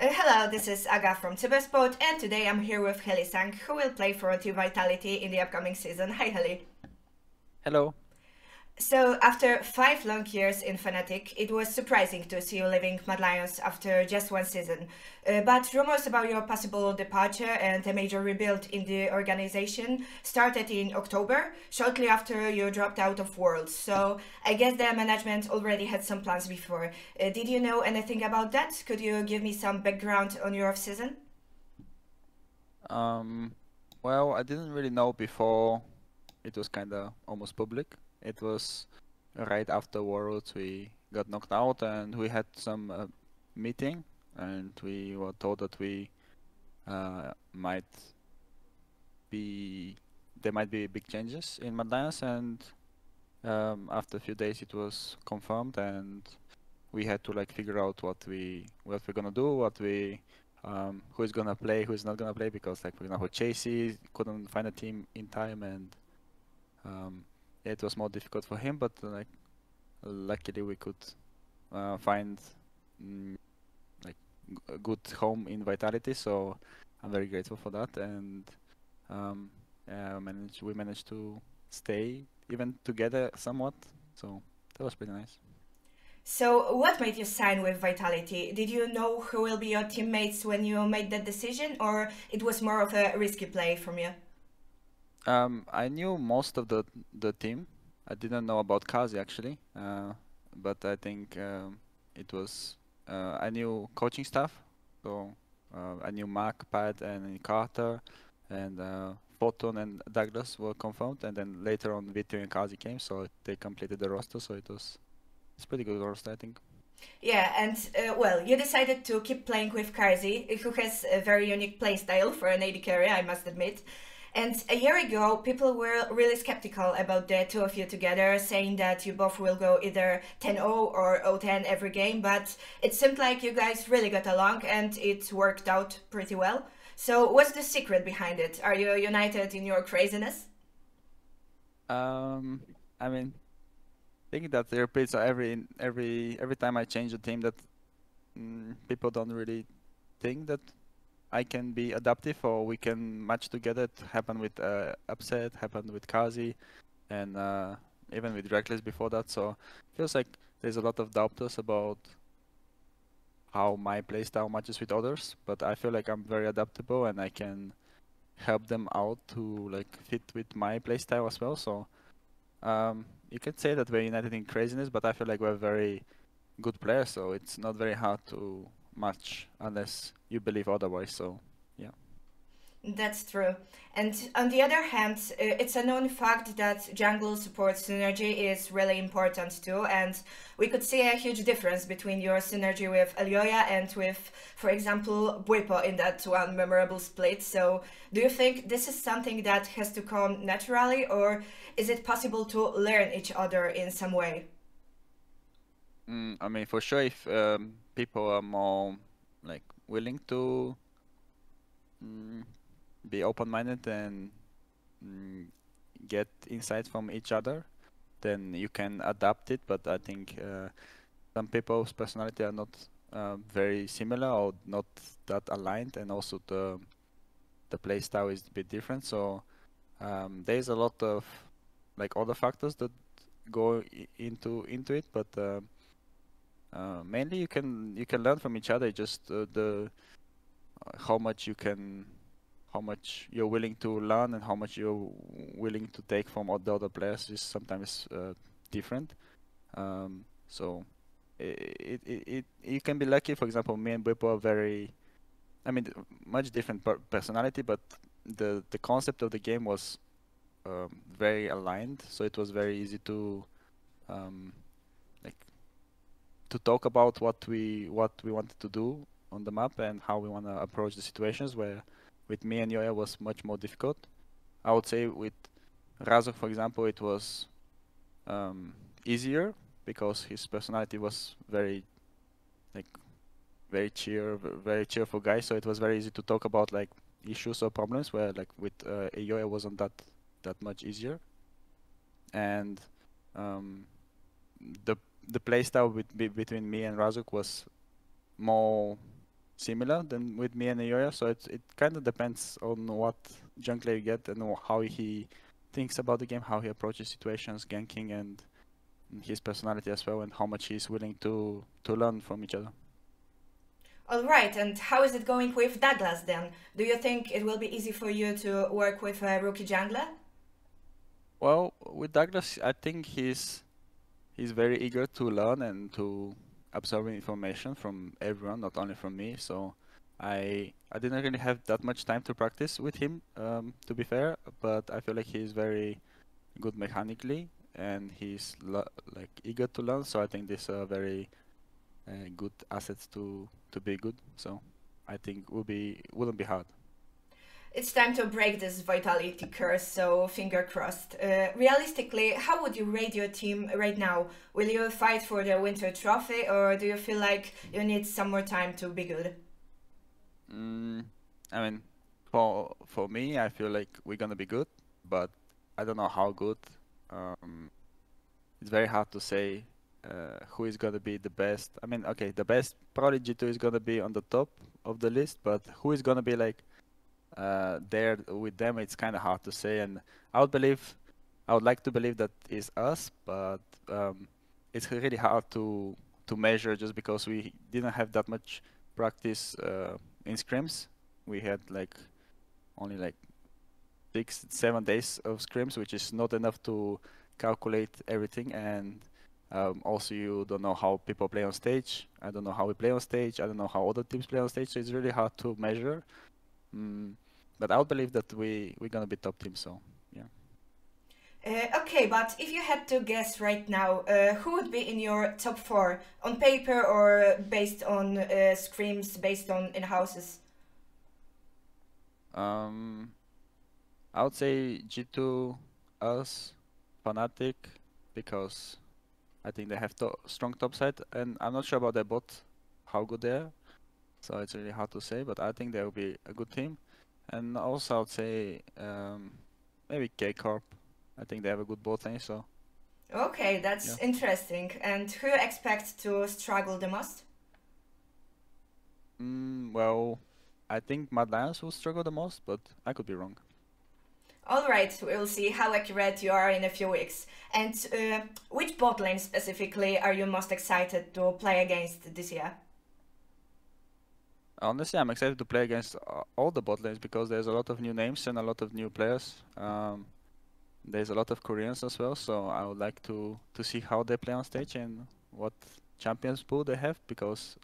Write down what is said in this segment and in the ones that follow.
Hello, this is Aga from Cybersport, and today I'm here with Hylissang, who will play for Teamu Vitality in the upcoming season. Hi, Hyli. Hello. So, after 5 long years in Fnatic, it was surprising to see you leaving MAD Lions after just one season. But rumors about your possible departure and a major rebuild in the organization started in October, shortly after you dropped out of Worlds. So, I guess the management already had some plans before. Did you know anything about that? Could you give me some background on your off-season? Um, well, I didn't really know before it was kind of almost public. It was right after Worlds we got knocked out and we had some meeting and we were told that we might be there might be big changes in MAD Lions and after a few days it was confirmed and we had to like figure out what we're gonna do, who is gonna play, who is not gonna play, because like for example Chasey couldn't find a team in time and yeah, it was more difficult for him, but like luckily we could find mm, like a good home in Vitality, so I'm very grateful for that and yeah, we managed to stay even together somewhat, so that was pretty nice. So, what made you sign with Vitality? Did you know who will be your teammates when you made that decision, or it was more of a risky play from you? I knew most of the team. I didn't know about Carzzym actually, but I think it was I knew coaching staff, so I knew Mark, Pat, and Carter, and Photon and Douglas were confirmed, and then later on Vito and Carzzym came, so they completed the roster. So it's pretty good roster, I think. Yeah, and well, you decided to keep playing with Carzzym, who has a very unique playstyle for an AD carry, I must admit. And a year ago, people were really skeptical about the two of you together, saying that you both will go either 10-0 or 0-10 every game, but it seemed like you guys really got along and it worked out pretty well. So, what's the secret behind it? Are you united in your craziness? Um, I mean, I think that the repeats are every time I change the team that people don't really think that I can be adaptive or we can match together. It happened with Upset, happened with Kazi, and even with Reckless before that. So feels like there's a lot of doubters about how my playstyle matches with others. But I feel like I'm very adaptable and I can help them out to like fit with my playstyle as well. So you can say that we're united in craziness, but I feel like we're very good players. So it's not very hard to match unless you believe otherwise. So yeah. That's true. And on the other hand, it's a known fact that jungle support synergy is really important too. And we could see a huge difference between your synergy with Elioya and with, for example, Bwipo in that one memorable split. So, do you think this is something that has to come naturally, or is it possible to learn each other in some way? I mean, for sure, if people are more like willing to mm, be open-minded and mm, get insights from each other, then you can adapt it. But I think some people's personality are not very similar or not that aligned, and also the play style is a bit different. So there's a lot of like other factors that go into it, but mainly you can learn from each other. Just the how much how much you're willing to learn and how much you're willing to take from all the other players is sometimes different. So you can be lucky. For example, me and Bwipo are very, I mean, much different personality, but the concept of the game was very aligned. So it was very easy to um, like to talk about what we wanted to do on the map and how we want to approach the situations. Where with me and Yoya was much more difficult. I would say with Razor, for example, it was easier because his personality was very like very cheerful guy. So it was very easy to talk about like issues or problems. Where like with Yoya wasn't that much easier. And um, the the play style between me and Razuk was more similar than with me and Yoya. So it kind of depends on what jungler you get and how he thinks about the game, how he approaches situations, ganking, and his personality as well, and how much he's willing to learn from each other. All right, and how is it going with Douglas then? Do you think it will be easy for you to work with a rookie jungler? Well, with Douglas, I think he's very eager to learn and to absorb information from everyone, not only from me. So I didn't really have that much time to practice with him, to be fair. But I feel like he's very good mechanically, and he's like eager to learn. So I think these are very good assets to be good. So I think wouldn't be hard. It's time to break this vitality curse, so finger crossed. Realistically, how would you rate your team right now? Will you fight for the winter trophy, or do you feel like you need some more time to be good? I mean, for me, I feel like we're gonna be good, but I don't know how good. It's very hard to say who is gonna be the best. I mean, okay, the best probably G2 is gonna be on the top of the list, but who is gonna be like there with them? It's kind of hard to say, and I would like to believe that is us, but it's really hard to measure just because we didn't have that much practice in scrims. We had like only like 6-7 days of scrims, which is not enough to calculate everything, and also you don't know how people play on stage. I don't know how we play on stage. I don't know how other teams play on stage, so it's really hard to measure. But I would believe that we're gonna be top team, so yeah. Okay, but if you had to guess right now, who would be in your top 4 on paper or based on scrims, based on in-houses? I would say G2, us, Fnatic, because I think they have strong top side, and I'm not sure about their bot, how good they are. So it's really hard to say, but I think they will be a good team. And also I would say maybe K-Corp. I think they have a good bot lane, so. Okay, that's interesting. And who you expect to struggle the most? Well, I think MAD Lions will struggle the most, but I could be wrong. All right, we'll see how accurate you are in a few weeks. And which bot lane specifically are you most excited to play against this year? Honestly, I'm excited to play against all the bot lanes because there's a lot of new names and a lot of new players. There's a lot of Koreans as well, so I would like to see how they play on stage and what champions pool they have, because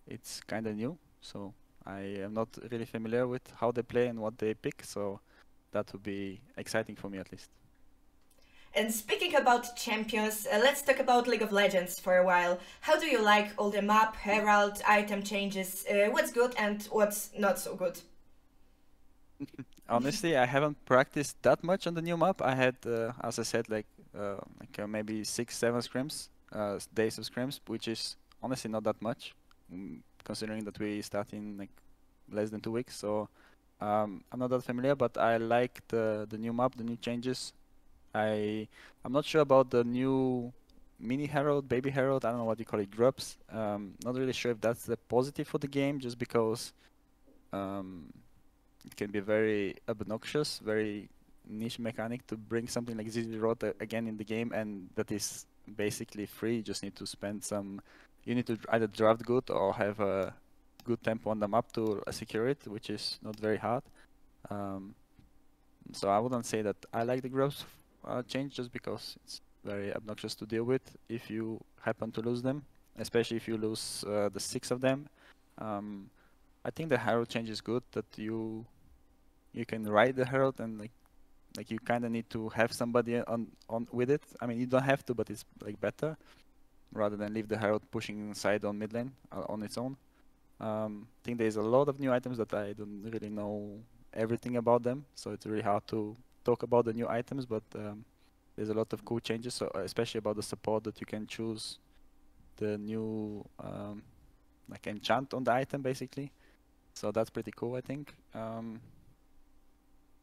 it's kind of new. So I am not really familiar with how they play and what they pick, so that would be exciting for me at least. And speaking about champions, let's talk about League of Legends for a while. How do you like all the map, herald, item changes? What's good and what's not so good? Honestly, I haven't practiced that much on the new map. I had, as I said, like maybe 6-7 scrims, days of scrims, which is honestly not that much, considering that we start in like less than 2 weeks. So I'm not that familiar, but I like the new map, the new changes. I'm not sure about the new mini herald, baby herald. I don't know what you call it, grubs. Not really sure if that's the positive for the game, just because it can be very obnoxious, very niche mechanic to bring something like ZZ Rot again in the game, and that is basically free. You just need to spend some. You need to either draft good or have a good tempo on the map to secure it, which is not very hard. So I wouldn't say that I like the grubs change, just because it's very obnoxious to deal with if you happen to lose them, especially if you lose the 6 of them. I think the herald change is good, that you can ride the herald, and like you kind of need to have somebody on with it. I mean, you don't have to, but it's like better rather than leave the herald pushing inside on mid lane on its own. I think there's a lot of new items that I don't really know everything about them, so it's really hard to talk about the new items, but there's a lot of cool changes, so especially about the support, that you can choose the new like enchant on the item basically. So that's pretty cool, I think.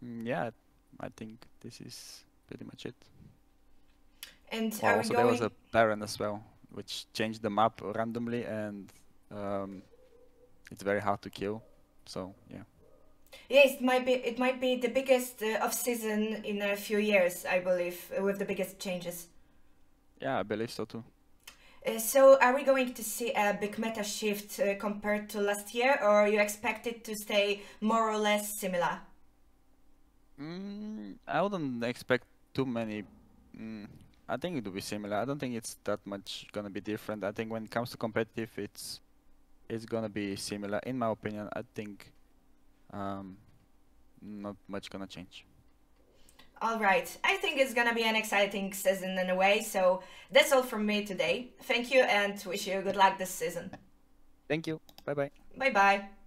Yeah, I think this is pretty much it. And Well, also there was a Baron as well, which changed the map randomly, and it's very hard to kill. So yeah. Yes, it might be the biggest off season in a few years, I believe, with the biggest changes. Yeah, I believe so too. So are we going to see a big meta shift compared to last year, or you expect it to stay more or less similar? I wouldn't expect too many. I think it will be similar. I don't think it's that much gonna be different. I think when it comes to competitive, it's gonna be similar. In my opinion, I think not much gonna change. All right, I think it's gonna be an exciting season in a way. So that's all from me today. Thank you and wish you good luck this season. Thank you. Bye bye. Bye bye.